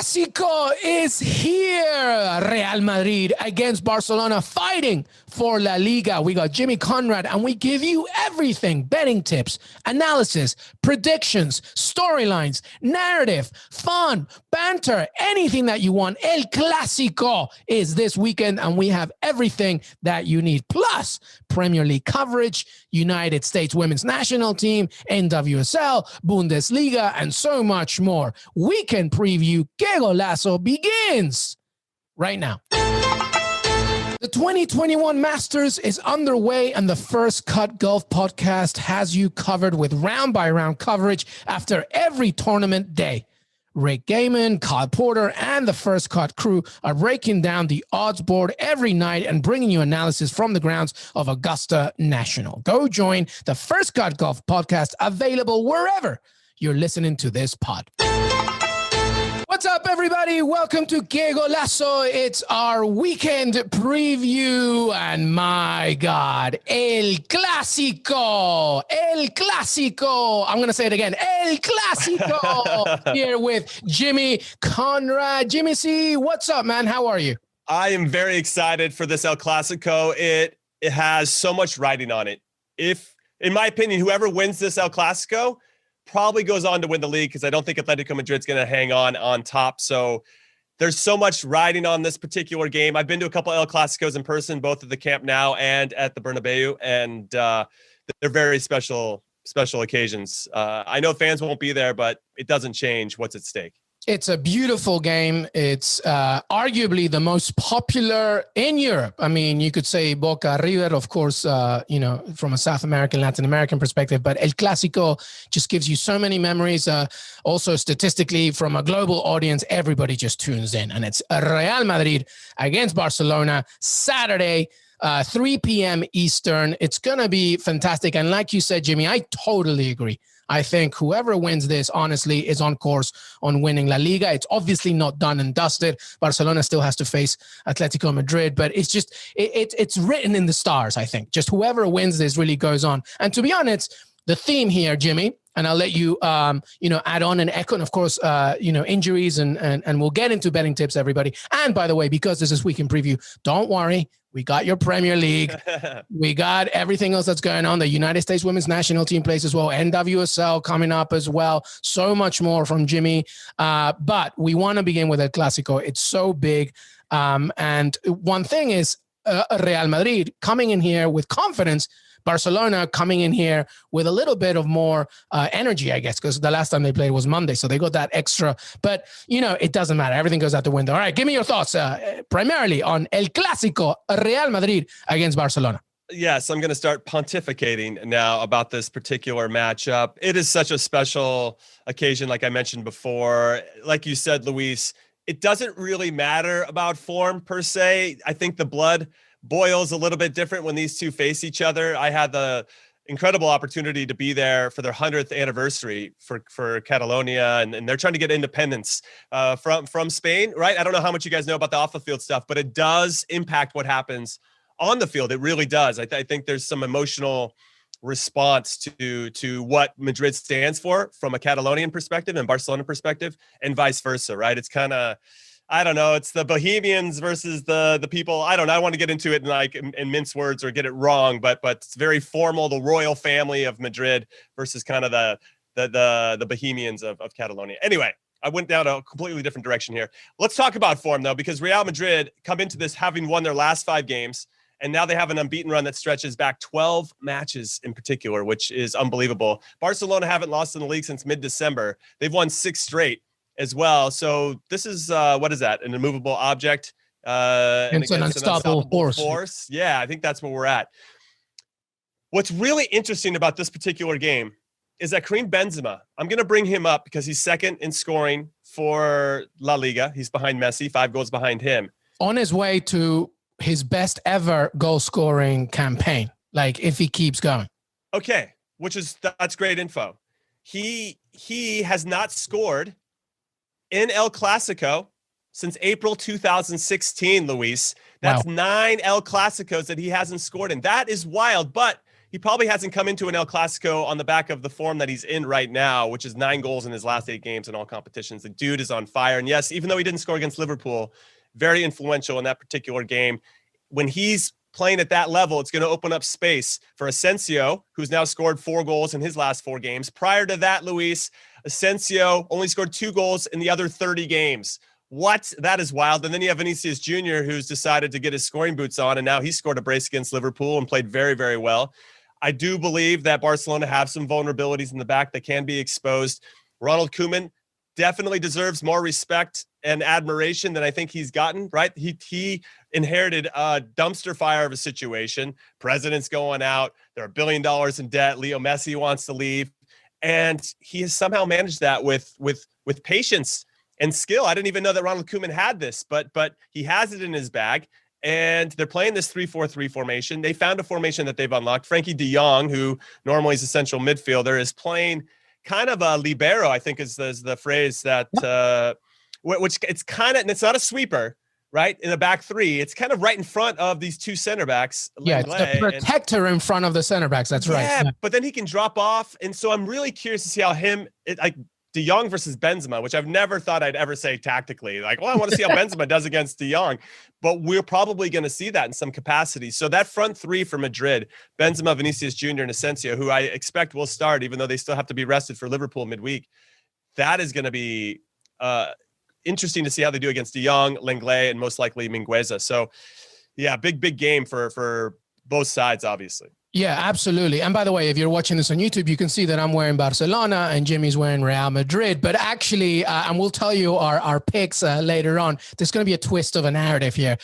Clasico is here. Real Madrid against Barcelona fighting for La Liga. We got Jimmy Conrad, and we give you everything: betting tips, analysis, predictions, storylines, narrative, fun, banter, anything that you want. El Clasico is this weekend, and we have everything that you need. Plus, Premier League coverage, United States women's national team, NWSL, Bundesliga, and so much more. Weekend preview Qué Golazo begins right now. The 2021 Masters is underway, and the First Cut Golf podcast has you covered with round-by-round coverage after every tournament day. Rick Gaiman, Kyle Porter, and the First Cut crew are breaking down the odds board every night and bringing you analysis from the grounds of Augusta National. Go join the First Cut Golf podcast, available wherever you're listening to this pod. What's up, everybody? Welcome to Qué Golazo. It's our weekend preview, and my God, El Clásico. El Clásico. I'm going to say it again. El Clásico. Here with Jimmy Conrad. Jimmy C, what's up, man? How are you? I am very excited for this El Clásico. It has so much riding on it. If, in my opinion, whoever wins this El Clásico probably goes on to win the league, because I don't think Atletico Madrid's going to hang on top. So there's so much riding on this particular game. I've been to a couple El Clásicos in person, both at the Camp Nou and at the Bernabeu, and they're very special occasions. I know fans won't be there, but it doesn't change what's at stake. It's a beautiful game. It's arguably the most popular in Europe. I mean, you could say Boca, River, of course, from a South American, Latin American perspective, but El Clásico just gives you so many memories. Also, statistically, from a global audience, everybody just tunes in. And it's Real Madrid against Barcelona, Saturday, 3 p.m. Eastern. It's going to be fantastic. And like you said, Jimmy, I totally agree. I think whoever wins this, honestly, is on course on winning La Liga. It's obviously not done and dusted. Barcelona still has to face Atletico Madrid, but it's just, it's written in the stars, I think. Just whoever wins this really goes on. And to be honest, the theme here, Jimmy, and I'll let you, add on and echo, and of course, injuries, and we'll get into betting tips, everybody. And by the way, because this is weekend preview, don't worry. We got your Premier League. We got everything else that's going on. The United States women's national team plays as well. NWSL coming up as well. So much more from Jimmy. But we want to begin with El Clásico. It's so big. And one thing is Real Madrid coming in here with confidence. Barcelona coming in here with a little bit of more energy, I guess, because the last time they played was Monday. So they got that extra. But, it doesn't matter. Everything goes out the window. All right, give me your thoughts primarily on El Clásico, Real Madrid against Barcelona. Yes, I'm going to start pontificating now about this particular matchup. It is such a special occasion, like I mentioned before. Like you said, Luis, it doesn't really matter about form per se. I think the blood boils a little bit different when these two face each other. I had the incredible opportunity to be there for their 100th anniversary for Catalonia, and they're trying to get independence from Spain, right? I don't know how much you guys know about the off the field stuff, but it does impact what happens on the field. It really does. I think there's some emotional response to what Madrid stands for from a Catalonian perspective and Barcelona perspective, and vice versa, right? It's kind of, I don't know. It's the Bohemians versus the people. I don't know. I want to get into it in mince words or get it wrong, but it's very formal. The royal family of Madrid versus kind of the Bohemians of Catalonia. Anyway, I went down a completely different direction here. Let's talk about form though, because Real Madrid come into this having won their last 5 games, and now they have an unbeaten run that stretches back 12 matches in particular, which is unbelievable. Barcelona haven't lost in the league since mid-December. They've won 6 straight as well. So this is what is that? An immovable object against an unstoppable force. Yeah, I think that's where we're at. What's really interesting about this particular game is that Karim Benzema, I'm going to bring him up because he's second in scoring for La Liga. He's behind Messi, 5 goals behind him. On his way to his best ever goal scoring campaign, like if he keeps going. Okay, that's great info. He has not scored in El Clásico since April 2016, Luis. That's wow. 9 El Clásicos that he hasn't scored in. That is wild, but he probably hasn't come into an El Clasico on the back of the form that he's in right now, which is 9 goals in his last 8 games in all competitions. The dude is on fire. And yes, even though he didn't score against Liverpool, very influential in that particular game. When he's playing at that level, it's going to open up space for Asensio, who's now scored 4 goals in his last 4 games. Prior to that, Luis, Asensio only scored 2 goals in the other 30 games. What? That is wild. And then you have Vinicius Jr., who's decided to get his scoring boots on, and now he scored a brace against Liverpool and played very, very well. I do believe that Barcelona have some vulnerabilities in the back that can be exposed. Ronald Koeman definitely deserves more respect and admiration than I think he's gotten, right? He inherited a dumpster fire of a situation. President's going out. They're $1 billion in debt. Leo Messi wants to leave. And he has somehow managed that with patience and skill. I didn't even know that Ronald Koeman had this, but he has it in his bag. And they're playing this 3-4-3 formation. They found a formation that they've unlocked. Frankie de Jong, who normally is a central midfielder, is playing kind of a libero, I think is the phrase that, which it's kind of, and it's not a sweeper, right? In the back 3, it's kind of right in front of these 2 center backs. Yeah, it's the protector in front of the center backs. That's right. Yeah, but then he can drop off. And so I'm really curious to see how De Jong versus Benzema, which I've never thought I'd ever say tactically. Like, well, I want to see how Benzema does against De Jong, but we're probably going to see that in some capacity. So that front 3 for Madrid, Benzema, Vinicius Jr., and Asensio, who I expect will start, even though they still have to be rested for Liverpool midweek, that is going to be interesting to see how they do against De Jong, Lenglet, and most likely Mingueza. So, yeah, big game for both sides, obviously. Yeah, absolutely. And by the way, if you're watching this on YouTube, you can see that I'm wearing Barcelona and Jimmy's wearing Real Madrid. But actually, and we'll tell you our picks later on, there's going to be a twist of a narrative here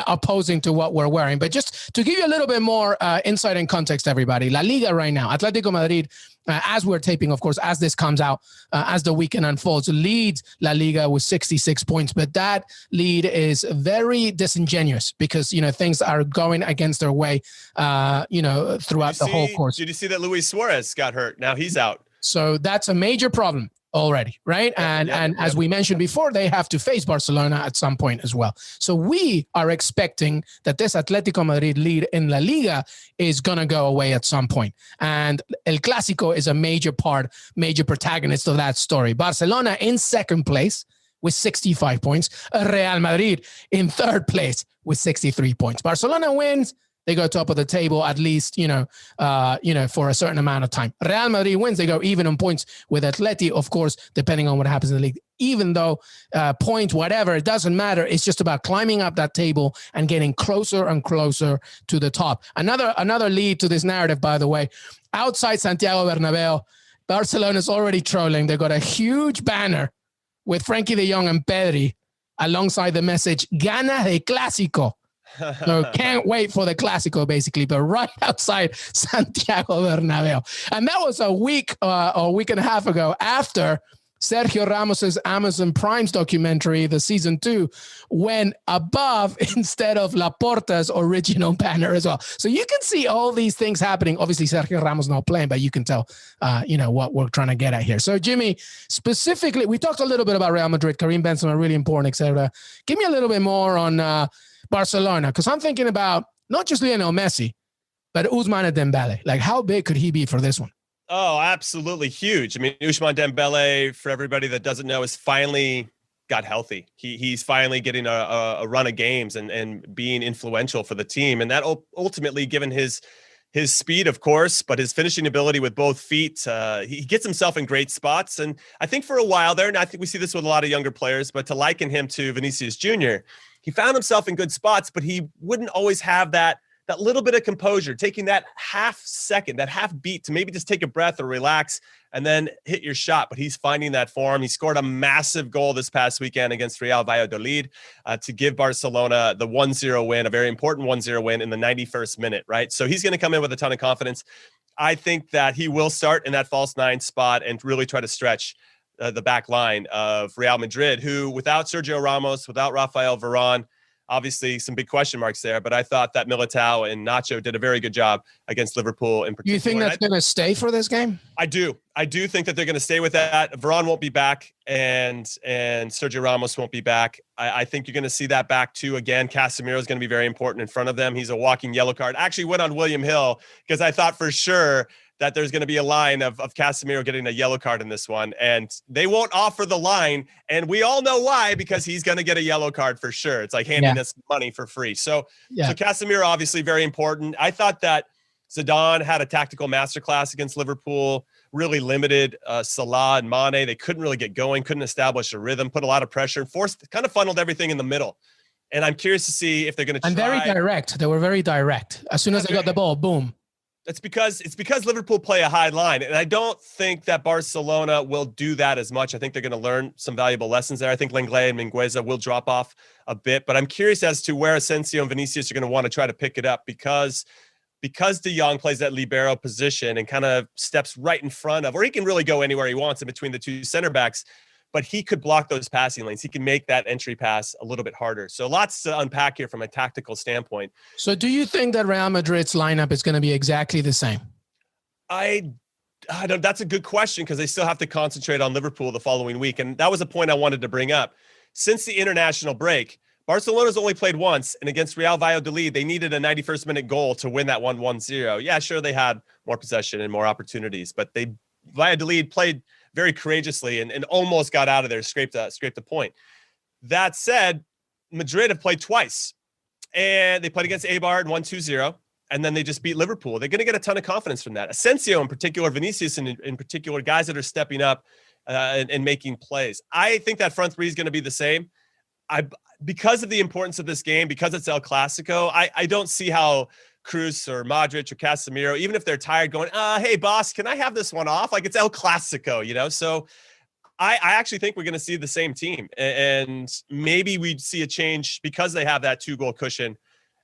opposing to what we're wearing. But just to give you a little bit more insight and context, everybody, La Liga right now, Atletico Madrid, as we're taping, of course, as this comes out, as the weekend unfolds, leads La Liga with 66 points. But that lead is very disingenuous because, things are going against their way, throughout the whole course. Did you see that Luis Suarez got hurt? Now he's out. So that's a major problem already, right? And as we mentioned before, they have to face Barcelona at some point as well. So we are expecting that this Atletico Madrid lead in La Liga is going to go away at some point. And El Clasico is a major protagonist of that story. Barcelona in second place with 65 points. Real Madrid in third place with 63 points. Barcelona wins, they go top of the table at least, for a certain amount of time. Real Madrid wins, they go even on points with Atleti, of course, depending on what happens in the league. Even though points, whatever, it doesn't matter. It's just about climbing up that table and getting closer and closer to the top. Another lead to this narrative, by the way, outside Santiago Bernabeu, Barcelona's already trolling. They've got a huge banner with Frankie de Jong and Pedri alongside the message, Gana de Clásico. So can't wait for the Clasico, basically, but right outside Santiago Bernabeu. And that was a week or a week and a half ago after Sergio Ramos's Amazon Prime's documentary, the season 2, went above instead of Laporta's original banner as well. So you can see all these things happening. Obviously, Sergio Ramos not playing, but you can tell, what we're trying to get at here. So Jimmy, specifically, we talked a little bit about Real Madrid, Karim Benzema, really important, etc. Give me a little bit more on Barcelona, because I'm thinking about not just Lionel Messi, but Ousmane Dembele. Like, how big could he be for this one? Oh, absolutely huge. I mean, Ousmane Dembele, for everybody that doesn't know, is finally got healthy. He's finally getting a run of games and being influential for the team. And that ultimately, given his speed, of course, but his finishing ability with both feet, he gets himself in great spots. And I think for a while there, and I think we see this with a lot of younger players, but to liken him to Vinicius Jr., he found himself in good spots, but he wouldn't always have that little bit of composure, taking that half second, that half beat to maybe just take a breath or relax and then hit your shot. But he's finding that form. He scored a massive goal this past weekend against Real Valladolid to give Barcelona the 1-0 win, a very important 1-0 win in the 91st minute, right? So he's going to come in with a ton of confidence. I think that he will start in that false 9 spot and really try to stretch the back line of Real Madrid, who without Sergio Ramos, without Rafael Varane, Obviously, some big question marks there, but I thought that Militao and Nacho did a very good job against Liverpool in particular. You think that's going to stay for this game? I do. I do think that they're going to stay with that. Varane won't be back, and Sergio Ramos won't be back. I think you're going to see that back too. Again, Casemiro is going to be very important in front of them. He's a walking yellow card. I actually went on William Hill because I thought for sure that there's going to be a line of Casemiro getting a yellow card in this one, and they won't offer the line, and we all know why, because he's going to get a yellow card for sure. It's like handing us money for free. So Casemiro obviously very important. I thought that Zidane had a tactical masterclass against Liverpool, really limited Salah and Mane. They couldn't really get going, couldn't establish a rhythm, put a lot of pressure, kind of funneled everything in the middle. And I'm curious to see if they're going to try. And very direct. They were very direct. As soon as they got the ball, boom. It's because Liverpool play a high line, and I don't think that Barcelona will do that as much. I think they're going to learn some valuable lessons there. I think Lenglet and Mingueza will drop off a bit, but I'm curious as to where Asensio and Vinicius are going to want to try to pick it up because De Jong plays that libero position and kind of steps right in front of, or he can really go anywhere he wants in between the two center backs, but he could block those passing lanes. He can make that entry pass a little bit harder. So lots to unpack here from a tactical standpoint. So do you think that Real Madrid's lineup is going to be exactly the same? I don't, that's a good question because they still have to concentrate on Liverpool the following week. And that was a point I wanted to bring up. Since the international break, Barcelona's only played once, and against Real Valladolid, they needed a 91st minute goal to win that 1-1-0. Yeah, sure, they had more possession and more opportunities, but Valladolid played very courageously and almost got out of there, scraped the point. That said, Madrid have played twice, and they played against Eibar and won 2-0, and then they just beat Liverpool. They're going to get a ton of confidence from that. Asensio in particular, Vinicius in particular, guys that are stepping up and making plays. I think that front three is going to be the same. Because of the importance of this game, because it's El Clasico, I don't see how Cruz or Modric or Casemiro, even if they're tired, going, hey, boss, can I have this one off? Like, it's El Clasico, you know? So I actually think we're going to see the same team. And maybe we'd see a change because they have that 2-goal cushion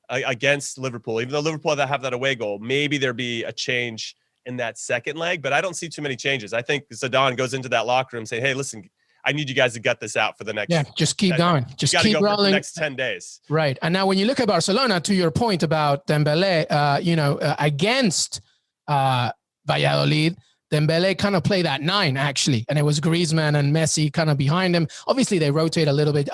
against Liverpool. Even though Liverpool have that away goal, maybe there'd be a change in that second leg. But I don't see too many changes. I think Zidane goes into that locker room saying, hey, listen, I need you guys to gut this out for the next. Yeah, just keep going. Just keep rolling. For the next 10 days. Right. And now when you look at Barcelona, to your point about Dembele, against Valladolid, Dembele kind of played at 9, actually. And it was Griezmann and Messi kind of behind him. Obviously, they rotate a little bit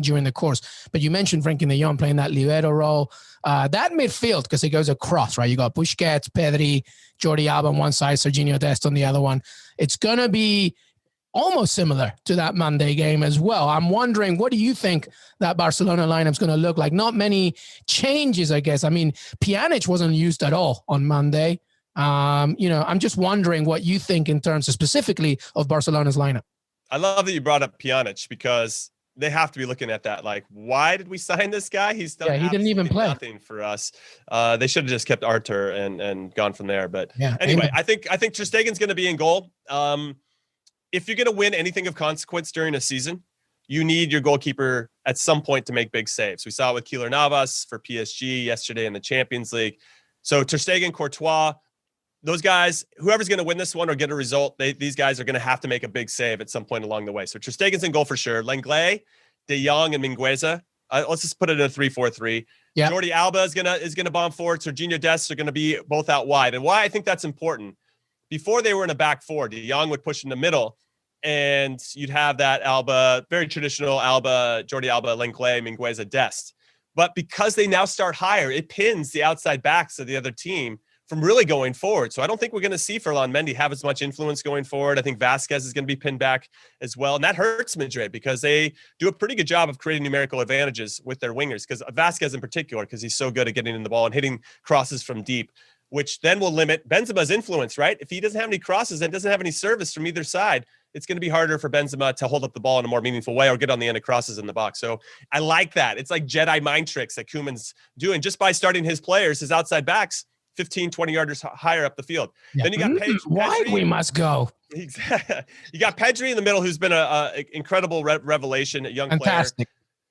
during the course. But you mentioned Frenkie de Jong playing that libero role. That midfield, because it goes across, right? You got Busquets, Pedri, Jordi Alba on one side, Serginho Dest on the other one. It's going to be almost similar to that Monday game as well. I'm wondering, what do you think that Barcelona lineup's going to look like? Not many changes, I guess. I mean, Pjanic wasn't used at all on Monday. I'm just wondering what you think in terms of specifically of Barcelona's lineup. I love that you brought up Pjanic because they have to be looking at that. Like, why did we sign this guy? He's done he didn't even play nothing for us. They should have just kept Arthur and gone from there. But anyway, I think Ter Stegen's going to be in goal. If you're going to win anything of consequence during a season, you need your goalkeeper at some point to make big saves. We saw it with Keylor Navas for PSG yesterday in the Champions League. So Ter Stegen, Courtois, those guys, whoever's going to win this one or get a result, these guys are going to have to make a big save at some point along the way. So Ter Stegen's in goal for sure. Lenglet, De Jong, and Mingueza. Let's just put it in a 3-4-3. Yeah. Jordi Alba is gonna bomb forward. Serginho Dest are going to be both out wide. And why I think that's important, before they were in a back four, De Jong would push in the middle, and you'd have that Alba, very traditional Alba, Jordi Alba, Lenglet, Mingueza, Dest. But because they now start higher, it pins the outside backs of the other team from really going forward. So I don't think we're going to see Ferland Mendy have as much influence going forward. I think Vasquez is going to be pinned back as well. And that hurts Madrid because they do a pretty good job of creating numerical advantages with their wingers, because Vasquez in particular, because he's so good at getting in the ball and hitting crosses from deep, which then will limit Benzema's influence, right? If he doesn't have any crosses and doesn't have any service from either side, it's going to be harder for Benzema to hold up the ball in a more meaningful way or get on the end of crosses in the box. So I like that. It's like Jedi mind tricks that Koeman's doing just by starting his players, his outside backs, 15, 20 yards higher up the field. Yeah. Then you got Wide we must go. Exactly. You got Pedri in the middle, who's been an incredible revelation, a young Fantastic player.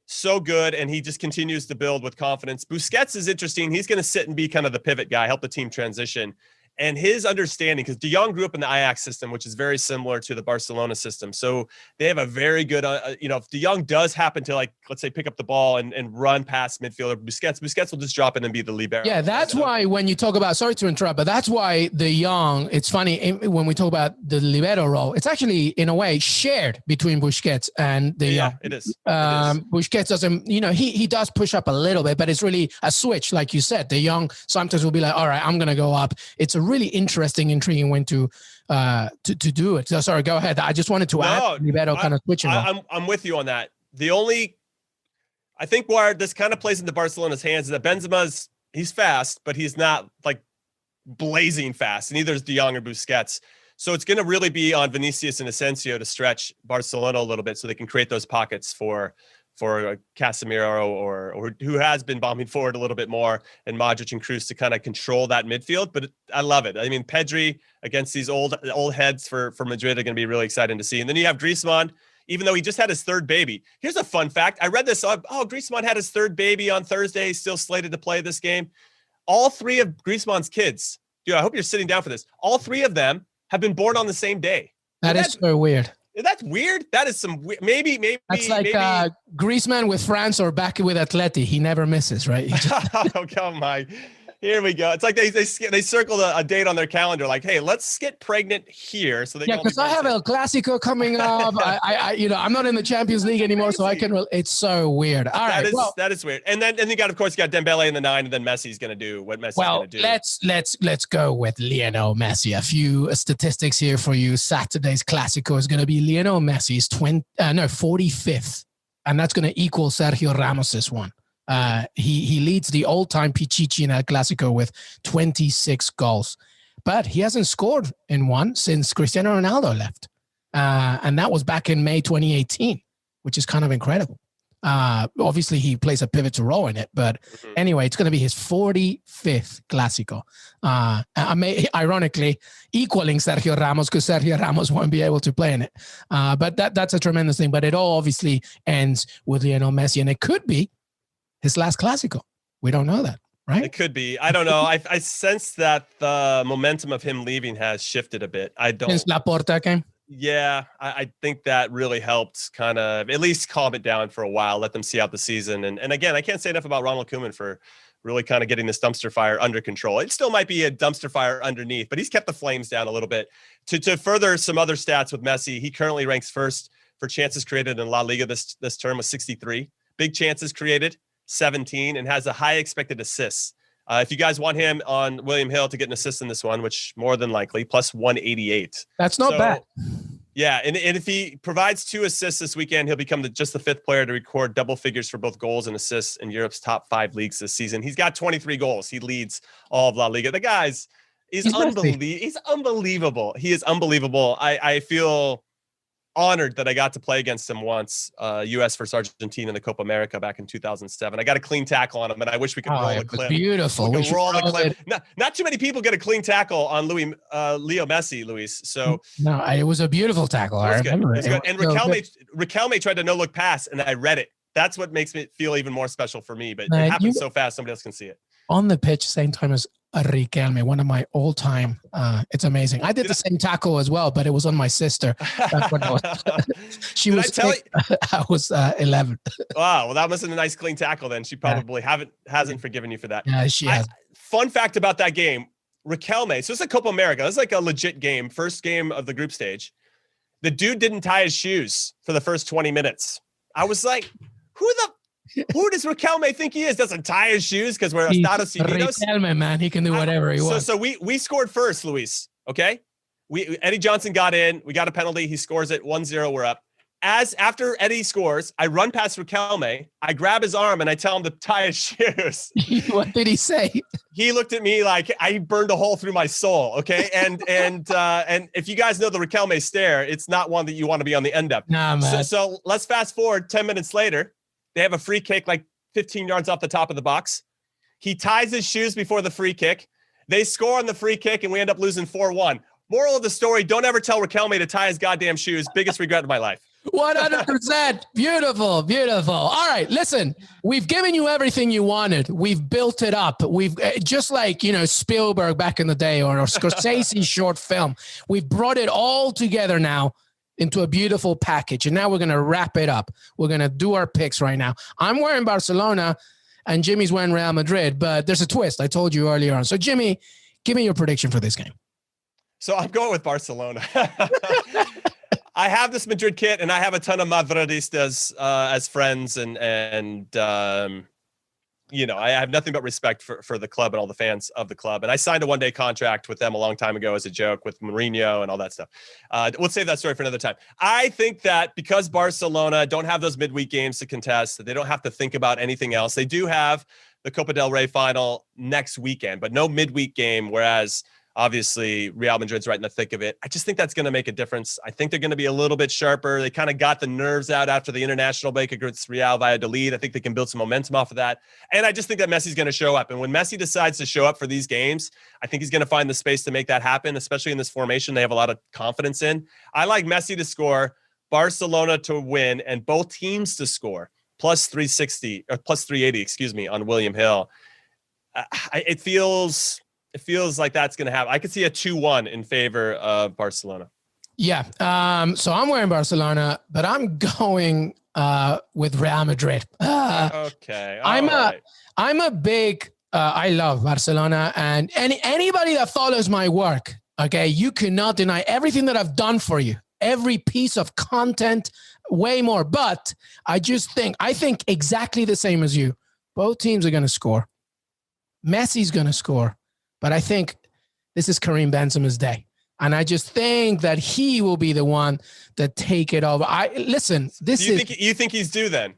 So good, and he just continues to build with confidence. Busquets is interesting. He's going to sit and be kind of the pivot guy, help the team transition. And his understanding, because De Jong grew up in the Ajax system, which is very similar to the Barcelona system. So they have a very good, if De Jong does happen to, like, let's say, pick up the ball and run past midfielder Busquets will just drop in and be the libero. Yeah, that's why when you talk about, sorry to interrupt, but that's why De Jong, it's funny, when we talk about the libero role, it's actually, in a way, shared between Busquets and De Jong. Yeah, it is. Busquets doesn't, he does push up a little bit, but it's really a switch, like you said. De Jong sometimes will be like, all right, I'm going to go up. It's a really interesting, intriguing way to do it. So sorry, go ahead. I just wanted to add libero kind of switching. I'm with you on that. I think where this kind of plays into Barcelona's hands is that Benzema's, he's fast, but he's not like blazing fast. And neither is De Jong or Busquets. So it's going to really be on Vinicius and Asensio to stretch Barcelona a little bit so they can create those pockets for Casemiro or who has been bombing forward a little bit more, and Modric and Kroos to kind of control that midfield. But I love it. I mean, Pedri against these old heads for Madrid are going to be really exciting to see. And then you have Griezmann, even though he just had his third baby. Here's a fun fact. I read this. Griezmann had his third baby on Thursday. He's still slated to play this game. All three of Griezmann's kids, dude, I hope you're sitting down for this. All three of them have been born on the same day. That is so weird. That's weird. That is some maybe. That's like Griezmann with France or back with Atleti. He never misses, right? Oh, come on. Here we go. It's like they circled a date on their calendar, like, hey, let's get pregnant here. So because I have El Clasico coming up. I'm not in the Champions League anymore, so I can. It's so weird. All right, that is weird. And then you got Dembele in the 9, and then Messi's going to do what Messi's going to do. Let's go with Lionel Messi. A few statistics here for you. Saturday's Clasico is going to be Lionel Messi's 45th, and that's going to equal Sergio Ramos's one. He leads the all-time Pichichi in El Clasico with 26 goals, but he hasn't scored in one since Cristiano Ronaldo left, and that was back in May 2018, which is kind of incredible. Obviously, he plays a pivotal role in it, but anyway, it's going to be his 45th Clasico. Ironically, equaling Sergio Ramos, because Sergio Ramos won't be able to play in it. But that's a tremendous thing. But it all obviously ends with Lionel Messi, and it could be his last Clasico. We don't know that, right? It could be. I don't know. I sense that the momentum of him leaving has shifted a bit. Since Laporta came? Yeah, I think that really helped kind of at least calm it down for a while, let them see out the season. And again, I can't say enough about Ronald Koeman for really kind of getting this dumpster fire under control. It still might be a dumpster fire underneath, but he's kept the flames down a little bit. To further some other stats with Messi, he currently ranks first for chances created in La Liga this term with 63. Big chances created, 17, and has a high expected assists. If you guys want him on William Hill to get an assist in this one, which more than likely, plus 188. That's not bad. Yeah, and if he provides 2 assists this weekend, he'll become just the 5th player to record double figures for both goals and assists in Europe's top 5 leagues this season. He's got 23 goals. He leads all of La Liga. The guy's he's unbelievable. He is unbelievable. I feel honored that I got to play against him once, U.S. versus Argentina in the Copa America back in 2007. I got a clean tackle on him, and I wish we could roll a clip. Beautiful. We roll the clip. Not too many people get a clean tackle on Leo Messi, Luis. So no, it was a beautiful tackle. I remember it. And Riquelme tried to no-look pass, and I read it. That's what makes it feel even more special for me. But it happens so fast, somebody else can see it. On the pitch, same time as Riquelme, one of my all-time. It's amazing. I did the same tackle as well, but it was on my sister. Back when I was 11. Wow, well, that was a nice clean tackle then. She probably hasn't forgiven you for that. Yeah, she has. Fun fact about that game, Riquelme. So it's a Copa America. It's like a legit game, first game of the group stage. The dude didn't tie his shoes for the first 20 minutes. I was like, who does Riquelme think he is? Doesn't tie his shoes because we're Estados Unidos. Riquelme, man, he can do whatever he wants. So we scored first, Luis. Okay, Eddie Johnson got in. We got a penalty. He scores it 1-0. We're up. After Eddie scores, I run past Riquelme. I grab his arm and I tell him to tie his shoes. What did he say? He looked at me like I burned a hole through my soul. Okay, and if you guys know the Riquelme stare, it's not one that you want to be on the end of. Nah, man. So let's fast forward 10 minutes later. They have a free kick like 15 yards off the top of the box. He ties his shoes before the free kick. They score on the free kick, and we end up losing 4-1. Moral of the story, don't ever tell Riquelme to tie his goddamn shoes. Biggest regret of my life. 100%. Beautiful, beautiful. All right, listen, we've given you everything you wanted. We've built it up. We've just like, Spielberg back in the day or Scorsese short film. We've brought it all together now into a beautiful package. And now we're going to wrap it up. We're going to do our picks right now. I'm wearing Barcelona and Jimmy's wearing Real Madrid, but there's a twist. I told you earlier on. So Jimmy, give me your prediction for this game. So I'm going with Barcelona. I have this Madrid kit, and I have a ton of Madridistas as friends, and I have nothing but respect for the club and all the fans of the club. And I signed a one-day contract with them a long time ago as a joke with Mourinho and all that stuff. We'll save that story for another time. I think that because Barcelona don't have those midweek games to contest, they don't have to think about anything else. They do have the Copa del Rey final next weekend, but no midweek game, whereas obviously Real Madrid's right in the thick of it. I just think that's going to make a difference. I think they're going to be a little bit sharper. They kind of got the nerves out after the international break against Real Valladolid. I think they can build some momentum off of that. And I just think that Messi's going to show up. And when Messi decides to show up for these games, I think he's going to find the space to make that happen, especially in this formation they have a lot of confidence in. I like Messi to score, Barcelona to win, and both teams to score, plus 360 or plus 380, on William Hill. It feels like that's going to happen. I could see a 2-1 in favor of Barcelona. Yeah. So I'm wearing Barcelona, but I'm going with Real Madrid. Okay. I'm a big, I love Barcelona, and anybody that follows my work, okay, you cannot deny everything that I've done for you, every piece of content, way more. But I think exactly the same as you. Both teams are going to score. Messi's going to score. But I think this is Karim Benzema's day. And I just think that he will be the one that take it over. You think he's due then?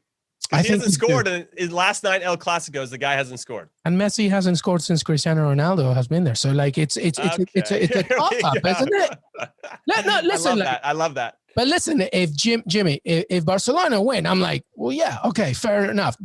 He hasn't scored in his last 9 El Clasicos. The guy hasn't scored. And Messi hasn't scored since Cristiano Ronaldo has been there. So like it's a toss-up, isn't it? No, listen. I love that. But listen, if Jimmy, if Barcelona win, I'm like, well, yeah, okay, fair enough.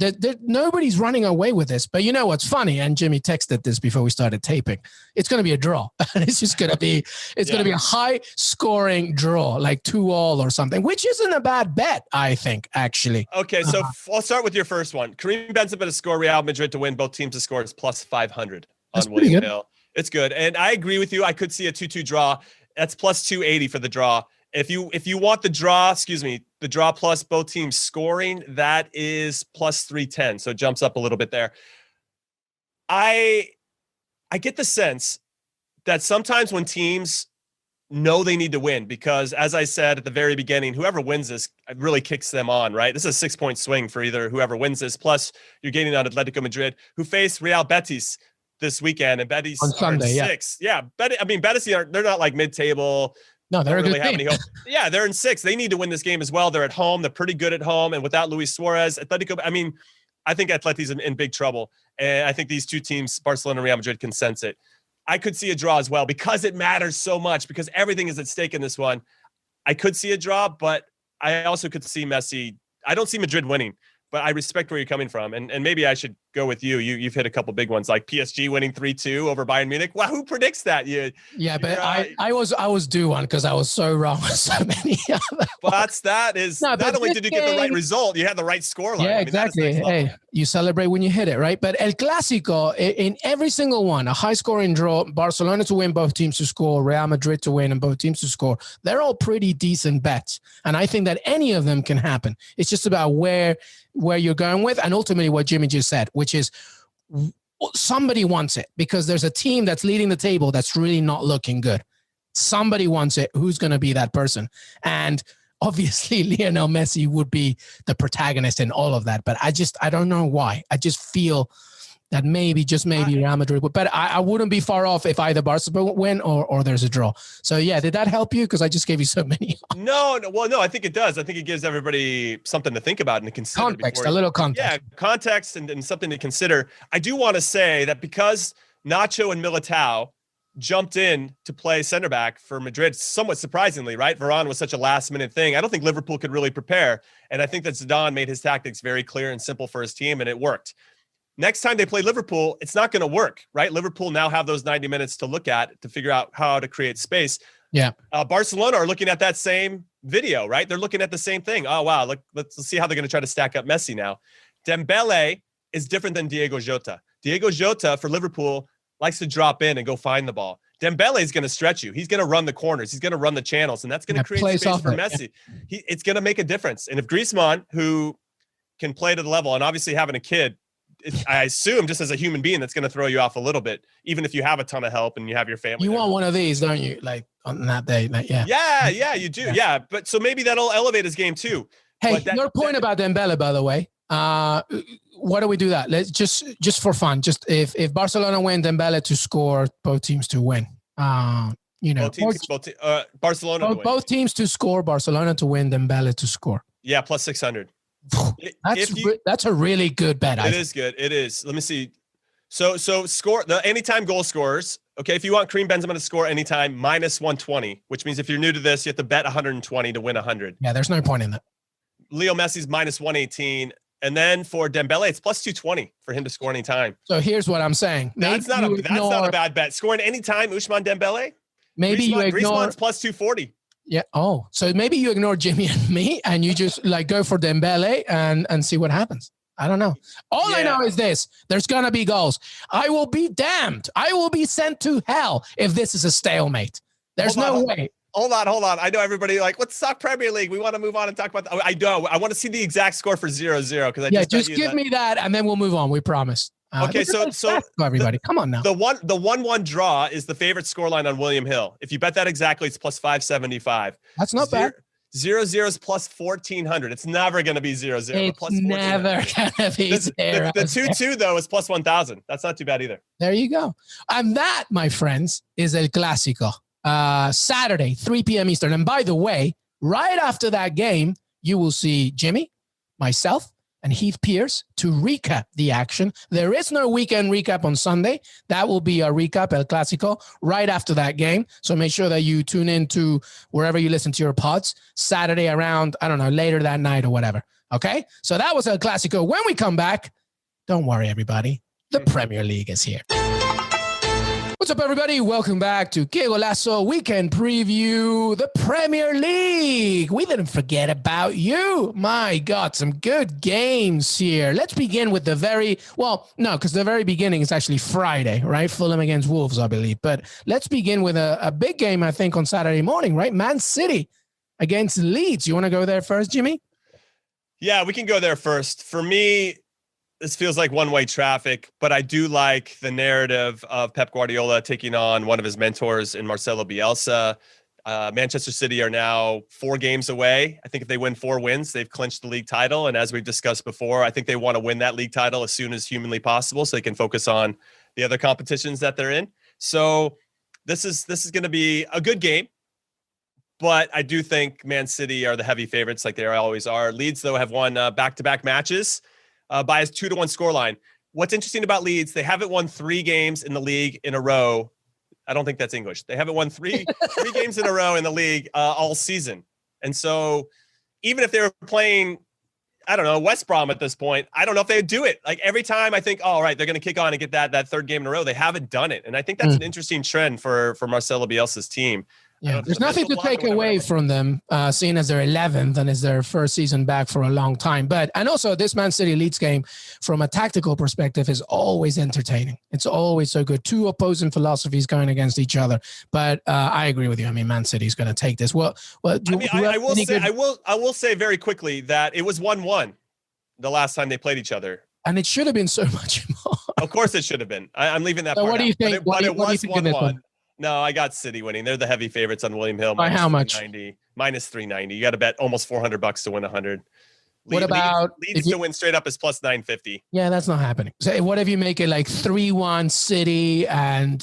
Nobody's running away with this. But you know what's funny? And Jimmy texted this before we started taping. It's going to be a draw. It's just going to be, going to be a high-scoring draw, like 2-2 or something, which isn't a bad bet, I think, actually. Okay, so I'll start with your first one. Karim Benzema to score, Real Madrid to win. Both teams to score is plus 500 on William Hill. It's good, and I agree with you. I could see a 2-2 draw. That's plus 280 for the draw. If you want the draw, the draw plus both teams scoring, that is plus 310. So it jumps up a little bit there. I get the sense that sometimes when teams know they need to win, because as I said at the very beginning, whoever wins this really kicks them on, right? This is a 6-point swing for either whoever wins this. Plus you're getting on Atletico Madrid, who face Real Betis this weekend, and Betis on Sunday, 6. Yeah. Betis they're not like mid-table. No, they're really a good team. Yeah, they're in 6. They need to win this game as well. They're at home. They're pretty good at home. And without Luis Suarez, Atletico, I think Atleti's in big trouble. And I think these two teams, Barcelona and Real Madrid, can sense it. I could see a draw as well because it matters so much, because everything is at stake in this one. I could see a draw, but I also could see Messi. I don't see Madrid winning, but I respect where you're coming from. And maybe I should go with you. You've hit a couple big ones, like PSG winning 3-2 over Bayern Munich. Wow, who predicts that? I was due one because I was so wrong with so many other But not only did you get the right result, you had the right scoreline. Yeah, exactly. Hey, you celebrate when you hit it, right? But El Clasico, in every single one, a high-scoring draw, Barcelona to win, both teams to score, Real Madrid to win, and both teams to score. They're all pretty decent bets. And I think that any of them can happen. It's just about where you're going with, and ultimately what Jimmy just said, which is somebody wants it, because there's a team that's leading the table that's really not looking good. Somebody wants it. Who's going to be that person? And obviously Lionel Messi would be the protagonist in all of that, but I don't know why. I just feel that maybe Real Madrid would, but I wouldn't be far off if either Barcelona win or there's a draw. So yeah, did that help you? Because I just gave you so many. No, I think it does. I think it gives everybody something to think about and to consider. A little context. Yeah, context and something to consider. I do want to say that because Nacho and Militao jumped in to play center back for Madrid, somewhat surprisingly, right? Varane was such a last minute thing. I don't think Liverpool could really prepare. And I think that Zidane made his tactics very clear and simple for his team, and it worked. Next time they play Liverpool, it's not going to work, right? Liverpool now have those 90 minutes to look at to figure out how to create space. Yeah. Barcelona are looking at that same video, right? They're looking at the same thing. Oh, wow. Look, let's see how they're going to try to stack up Messi now. Dembele is different than Diego Jota. Diego Jota for Liverpool likes to drop in and go find the ball. Dembele is going to stretch you. He's going to run the corners. He's going to run the channels, and that's going to create space for Messi. Yeah. It's going to make a difference. And if Griezmann, who can play to the level, and obviously having a kid, I assume just as a human being, that's going to throw you off a little bit, even if you have a ton of help and you have your family. You want one of these, don't you? Like on that day. Yeah, you do. Yeah. But so maybe that'll elevate his game too. Hey, your point about Dembele, by the way, why don't we do that? Let's just for fun. Just if Barcelona win, Dembele to score, both teams to win. Barcelona. Both teams to score, Barcelona to win, Dembele to score. Yeah, plus 600. That's a really good bet. It is good. It is. Let me see. So score the anytime goal scorers. Okay, if you want Karim Benzema to score anytime, minus 120, which means if you're new to this, you have to bet 120 to win 100. Yeah, there's no point in that. Leo Messi's minus 118. And then for Dembele, it's plus 220 for him to score anytime. So here's what I'm saying. That's not a bad bet. Scoring anytime, Ousmane Dembele. Maybe you ignore Griezmann's plus 240. Yeah. Oh, so maybe you ignore Jimmy and me and you just like go for Dembele and see what happens. I don't know. All I know is this. There's going to be goals. I will be damned. I will be sent to hell if this is a stalemate. There's no way. Hold on. I know everybody like, let's talk Premier League. We want to move on and talk about I know. I want to see the exact score for 0-0 because just give me that and then we'll move on. We promise. Okay, so everybody, come on now. The 1-1 draw is the favorite scoreline on William Hill. If you bet that exactly, it's plus 575. That's not bad. 0-0 is plus 1400. It's never going to be 0-0. It's plus never going to be 0. The 2-2 though is plus 1000. That's not too bad either. There you go. And that, my friends, is El Clasico. Saturday, 3 p.m. Eastern. And by the way, right after that game, you will see Jimmy, myself, and Heath Pierce to recap the action. There is no weekend recap on Sunday. That will be a recap, El Clasico, right after that game. So make sure that you tune in to wherever you listen to your pods Saturday around, I don't know, later that night or whatever. Okay? So that was El Clasico. When we come back, don't worry, everybody. The Premier League is here. What's up, everybody? Welcome back to Qué Golazo Weekend Preview, the Premier League. We didn't forget about you. My God, some good games here. Let's begin with because the very beginning is actually Friday, right? Fulham against Wolves, I believe. But let's begin with a big game, I think, on Saturday morning, right? Man City against Leeds. You want to go there first, Jimmy? Yeah, we can go there first. For me, this feels like one-way traffic, but I do like the narrative of Pep Guardiola taking on one of his mentors in Marcelo Bielsa. Manchester City are now 4 games away. I think if they win 4 wins, they've clinched the league title. And as we've discussed before, I think they want to win that league title as soon as humanly possible so they can focus on the other competitions that they're in. So this is going to be a good game. But I do think Man City are the heavy favorites like they always are. Leeds, though, have won back-to-back matches by a 2-1 scoreline. What's interesting about Leeds, they haven't won 3 games in the league in a row. I don't think that's English. They haven't won three games in a row in the league all season. And so even if they were playing, I don't know, West Brom at this point, I don't know if they would do it. Like every time I think, all right, they're going to kick on and get that third game in a row. They haven't done it. And I think that's an interesting trend for Marcelo Bielsa's team. Yeah, there's nothing to take away from them, seeing as they're 11th and it's their first season back for a long time. And also this Man City Leeds game, from a tactical perspective, is always entertaining. It's always so good. 2 opposing philosophies going against each other. But I agree with you. I mean, Man City is going to take this. I will say very quickly that it was 1-1 the last time they played each other. And it should have been so much more. Of course it should have been. I'm leaving that part what do you think? But it was 1-1. No, I got City winning. They're the heavy favorites on William Hill. By how much? Minus 390. You got to bet almost $400 to win 100. What about Leeds to win straight up is plus 950? Yeah, that's not happening. So what if you make it like 3-1 City and,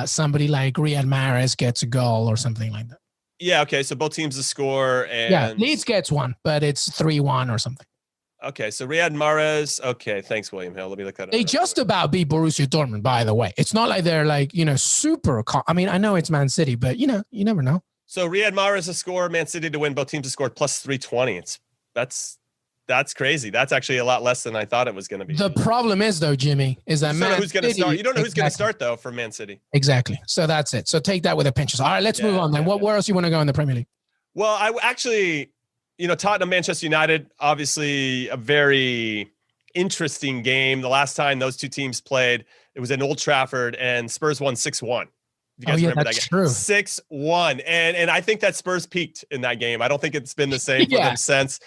somebody like Riyad Mahrez gets a goal or something like that? Yeah, okay. So both teams to score. And Leeds gets one, but it's 3-1 or something. Okay, so Riyad Mahrez. Okay, thanks, William Hill. Let me look that up. They just about beat Borussia Dortmund, by the way. It's not like they're like, super. I mean, I know it's Man City, but, you never know. So Riyad Mahrez to score, Man City to win. Both teams to score plus 320. That's crazy. That's actually a lot less than I thought it was going to be. The problem is, though, Jimmy, is that you don't know who's going to start. You don't know who's going to start, though, for Man City. Exactly. So that's it. So take that with a pinch of salt. All right, let's move on then. Where else you want to go in the Premier League? Well, I actually, Tottenham, Manchester United, obviously a very interesting game. The last time those two teams played, it was in Old Trafford, and Spurs won 6-1. You guys remember that game? True. 6-1. And I think that Spurs peaked in that game. I don't think it's been the same for them since.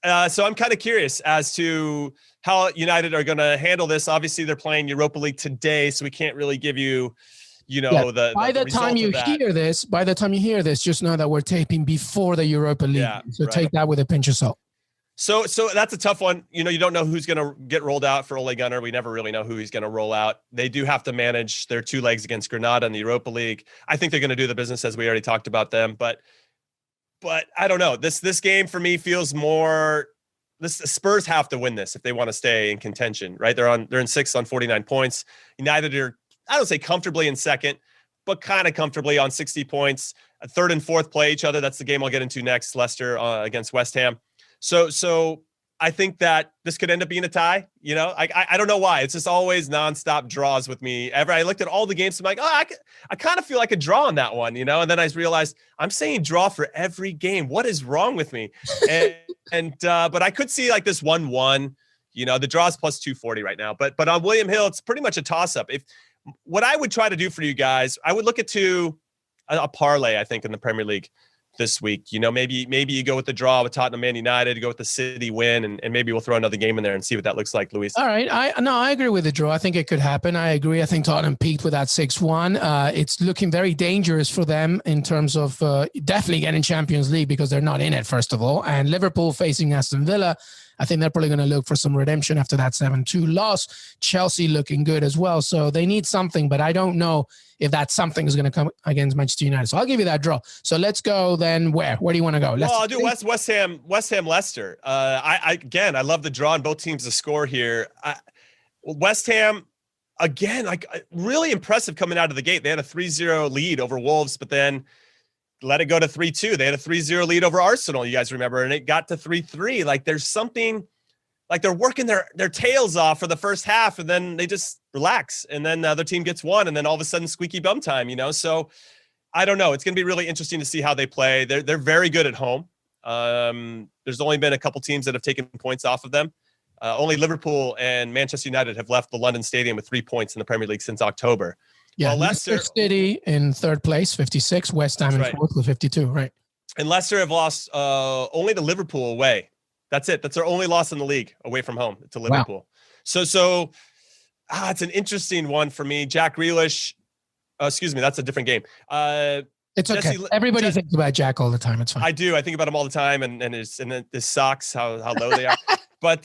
So I'm kind of curious as to how United are going to handle this. Obviously, they're playing Europa League today, so we can't really give you, by the time you hear this, just know that we're taping before the Europa League. So take that with a pinch of salt. So that's a tough one. You don't know who's going to get rolled out for Ole Gunnar. We never really know who he's going to roll out. They do have to manage their 2 legs against Granada in the Europa League. I think they're going to do the business, as we already talked about them. But I don't know. This game for me feels more. The Spurs have to win this if they want to stay in contention, right? They're in 6th on 49 points. United are, I don't say comfortably in 2nd, but kind of comfortably on 60 points. 3rd and 4th play each other. That's the game I'll get into next. Leicester against West Ham. So I think that this could end up being a tie. I don't know why. It's just always nonstop draws with me. I looked at all the games. I'm like, I kind of feel like a draw on that one, And then I realized I'm saying draw for every game. What is wrong with me? But I could see like this 1-1. The draw is plus 240 right now. But on William Hill, it's pretty much a toss up. What I would try to do for you guys, I would look at a parlay. I think in the Premier League this week, maybe you go with the draw with Tottenham Man United, go with the City win, and maybe we'll throw another game in there and see what that looks like, Luis. All right. I agree with the draw. I think it could happen. I agree. I think Tottenham peaked with that 6-1. It's looking very dangerous for them in terms of definitely getting Champions League because they're not in it, first of all. And Liverpool facing Aston Villa, I think they're probably going to look for some redemption after that 7-2 loss. Chelsea looking good as well. So they need something, but I don't know if that something is going to come against Manchester United. So I'll give you that draw. So let's go then where? Where do you want to go? I'll do West Ham, Leicester. I love the draw on both teams to score here. West Ham, again, really impressive coming out of the gate. They had a 3-0 lead over Wolves, but then let it go to 3-2. They had a 3-0 lead over Arsenal, you guys remember, and it got to 3-3. Like there's something, like they're working their tails off for the first half, and then they just relax, and then the other team gets one, and then all of a sudden squeaky bum time, So I don't know. It's going to be really interesting to see how they play. They're very good at home. There's only been a couple teams that have taken points off of them. Only Liverpool and Manchester United have left the London Stadium with 3 points in the Premier League since October. Yeah, Leicester City in 3rd place, 56. West Ham in 4th with 52, right. And Leicester have lost only to Liverpool away. That's it. That's their only loss in the league away from home to Liverpool. Wow. So it's an interesting one for me. Jack Grealish, that's a different game. It's okay. Everybody thinks about Jack all the time. It's fine. I do. I think about him all the time, and his socks, how low they are. But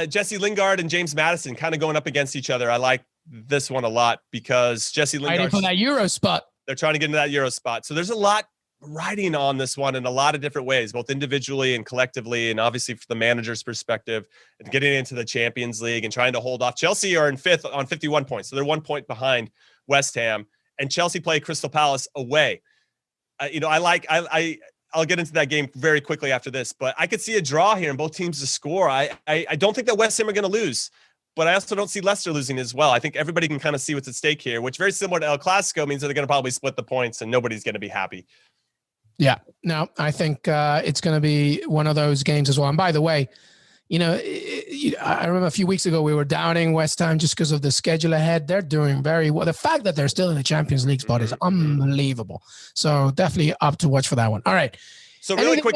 Jesse Lingard and James Maddison kind of going up against each other. I like this one a lot because Jesse Lingard for that Euro spot. They're trying to get into that Euro spot. So there's a lot riding on this one in a lot of different ways, both individually and collectively, and obviously from the manager's perspective, and getting into the Champions League and trying to hold off. Chelsea are in 5th on 51 points, so they're 1 point behind West Ham, and Chelsea play Crystal Palace away. I'll get into that game very quickly after this, but I could see a draw here and both teams to score. I don't think that West Ham are going to lose, but I also don't see Leicester losing as well. I think everybody can kind of see what's at stake here, which very similar to El Clasico means that they're going to probably split the points and nobody's going to be happy. Yeah, no, I think it's going to be one of those games as well. And by the way, I remember a few weeks ago we were doubting West Ham just because of the schedule ahead. They're doing very well. The fact that they're still in the Champions League spot is unbelievable. So definitely up to watch for that one. All right. So really quick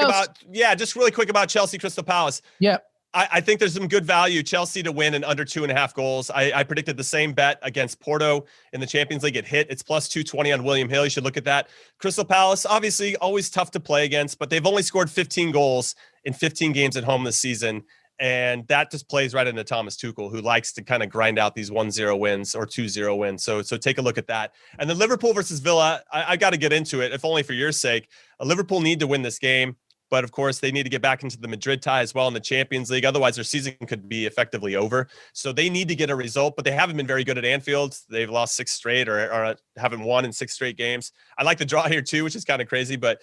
about Chelsea Crystal Palace. Yeah. I think there's some good value. Chelsea to win in under 2.5 goals. I predicted the same bet against Porto in the Champions League. It hit. It's plus 220 on William Hill. You should look at that. Crystal Palace, obviously always tough to play against, but they've only scored 15 goals in 15 games at home this season. And that just plays right into Thomas Tuchel, who likes to kind of grind out these 1-0 wins or 2-0 wins. So take a look at that. And then Liverpool versus Villa, I got to get into it, if only for your sake. Liverpool need to win this game. But, of course, they need to get back into the Madrid tie as well in the Champions League. Otherwise, their season could be effectively over. So they need to get a result, but they haven't been very good at Anfield. They've lost 6 straight or haven't won in 6 straight games. I like the draw here, too, which is kind of crazy. But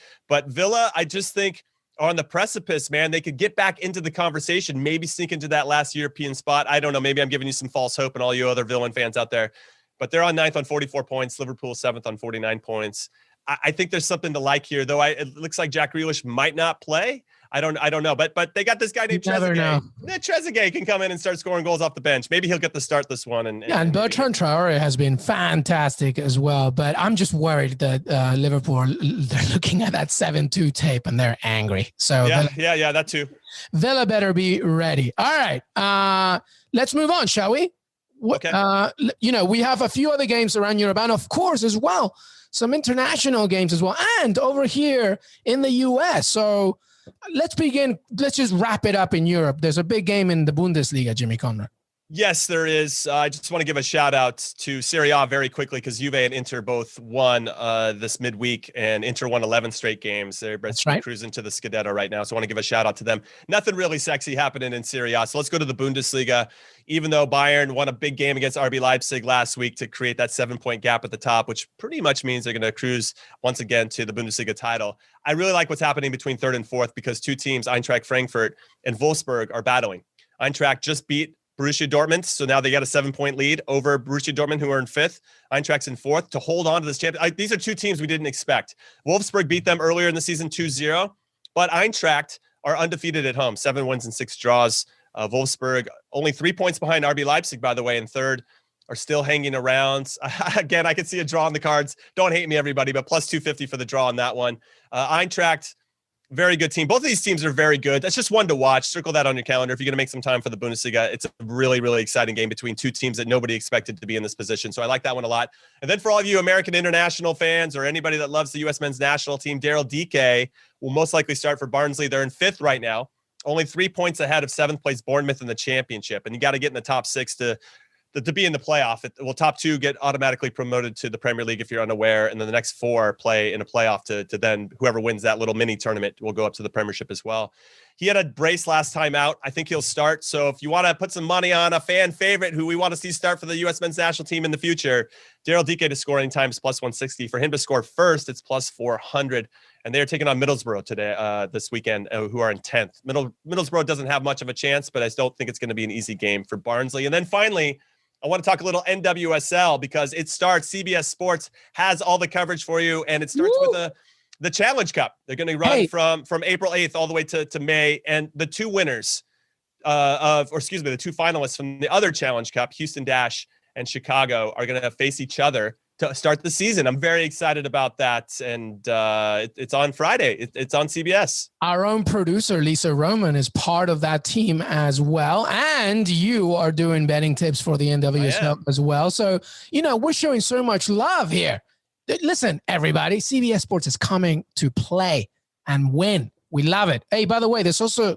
Villa, I just think are on the precipice, man. They could get back into the conversation, maybe sneak into that last European spot. I don't know. Maybe I'm giving you some false hope and all you other villain fans out there. But they're on 9th on 44 points. Liverpool 7th on 49 points. I think there's something to like here, though. It looks like Jack Grealish might not play. I don't know, but they got this guy named Trezeguet. Trezeguet can come in and start scoring goals off the bench. Maybe he'll get the start this one. And Bertrand Traore has been fantastic as well. But I'm just worried that Liverpool, they're looking at that 7-2 tape and they're angry. So yeah, that too. Villa better be ready. All right, let's move on, shall we? Okay. We have a few other games around Europe, and of course as well some international games as well, and over here in the US. So let's begin. Let's just wrap it up in Europe. There's a big game in the Bundesliga, Jimmy Conrad. Yes, there is. I just want to give a shout out to Serie A very quickly because Juve and Inter both won this midweek, and Inter won 11 straight games. They're cruising to the Scudetto right now, so I want to give a shout out to them. Nothing really sexy happening in Serie A, so let's go to the Bundesliga. Even though Bayern won a big game against RB Leipzig last week to create that 7-point gap at the top, which pretty much means they're going to cruise once again to the Bundesliga title. I really like what's happening between 3rd and 4th because two teams, Eintracht Frankfurt and Wolfsburg, are battling. Eintracht just beat Borussia Dortmund, so now they got a 7-point lead over Borussia Dortmund, who are in 5th. Eintracht's in 4th to hold on to this champion. These are two teams we didn't expect. Wolfsburg beat them earlier in the season 2-0, but Eintracht are undefeated at home, 7 wins and 6 draws. Wolfsburg only 3 points behind RB Leipzig, by the way, in 3rd, are still hanging around. Again, I can see a draw on the cards. Don't hate me, everybody, but plus 250 for the draw on that one. Eintracht, very good team. Both of these teams are very good. That's just one to watch. Circle that on your calendar if you're going to make some time for the Bundesliga. It's a really, really exciting game between two teams that nobody expected to be in this position. So I like that one a lot. And then for all of you American international fans or anybody that loves the U.S. men's national team, Daryl Dike will most likely start for Barnsley. They're in 5th right now, only 3 points ahead of 7th place Bournemouth in the championship. And you got to get in the top 6 to be in the playoff. Top 2 get automatically promoted to the Premier League if you're unaware, and then the next 4 play in a playoff to then whoever wins that little mini tournament will go up to the Premiership as well. He had a brace last time out. I think he'll start. So if you want to put some money on a fan favorite who we want to see start for the U.S. men's national team in the future, Daryl Dike to score anytime is plus 160. For him to score first, it's plus 400. And they're taking on Middlesbrough today, this weekend, who are in 10th. Middlesbrough doesn't have much of a chance, but I still think it's going to be an easy game for Barnsley. And then finally, I want to talk a little NWSL because it starts. CBS Sports has all the coverage for you, and it starts with the Challenge Cup. They're going to run from April 8th all the way to May, and the two winners the two finalists from the other Challenge Cup, Houston Dash and Chicago, are going to face each other to start the season. I'm very excited about that, and it's on Friday. It's on CBS. Our own producer, Lisa Roman, is part of that team as well, and you are doing betting tips for the NWSL as well. So, we're showing so much love here. Listen, everybody, CBS Sports is coming to play and win. We love it. Hey, by the way, there's also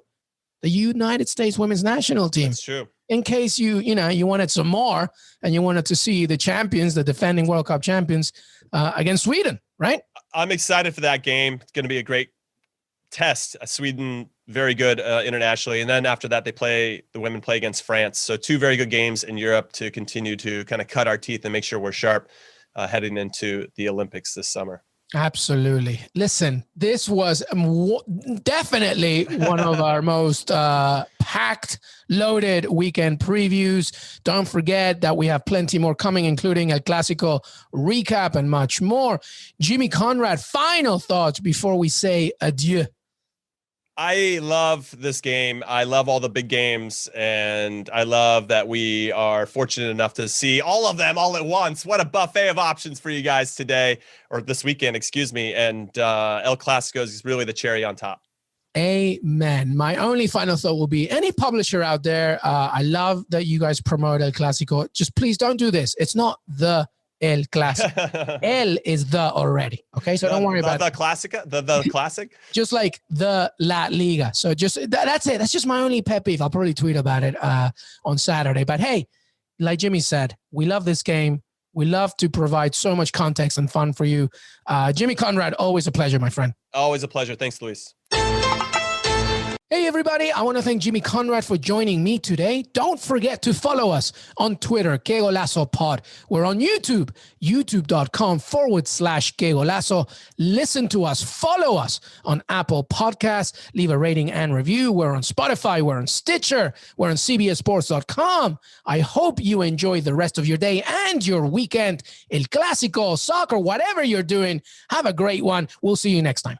the United States women's national team. That's true. In case you wanted some more and you wanted to see the champions, the defending World Cup champions, against Sweden, right? I'm excited for that game. It's going to be a great test. Sweden, very good internationally. And then after that, the women play against France. So 2 very good games in Europe to continue to kind of cut our teeth and make sure we're sharp heading into the Olympics this summer. Absolutely. Listen, this was definitely one of our most packed, loaded weekend previews. Don't forget that we have plenty more coming, including a Clasico recap and much more. Jimmy Conrad, final thoughts before we say adieu. I love this game. I love all the big games, and I love that we are fortunate enough to see all of them all at once. What a buffet of options for you guys today, or this weekend, excuse me. And El Clasico is really the cherry on top. Amen. My only final thought will be any publisher out there. I love that you guys promote El Clasico. Just please don't do this. It's not the El Clásico. El is the already. Okay, so don't worry about the Clasica, the classic. Just like the La Liga. So just that's it. That's just my only pet peeve. I'll probably tweet about it on Saturday. But hey, like Jimmy said, we love this game. We love to provide so much context and fun for you. Jimmy Conrad, always a pleasure, my friend. Always a pleasure. Thanks, Luis. Hey, everybody. I want to thank Jimmy Conrad for joining me today. Don't forget to follow us on Twitter, Qué Golazo Pod. We're on YouTube, youtube.com/Qué Golazo. Listen to us, follow us on Apple Podcasts, leave a rating and review. We're on Spotify, we're on Stitcher, we're on CBSSports.com. I hope you enjoy the rest of your day and your weekend. El Clasico, soccer, whatever you're doing, have a great one. We'll see you next time.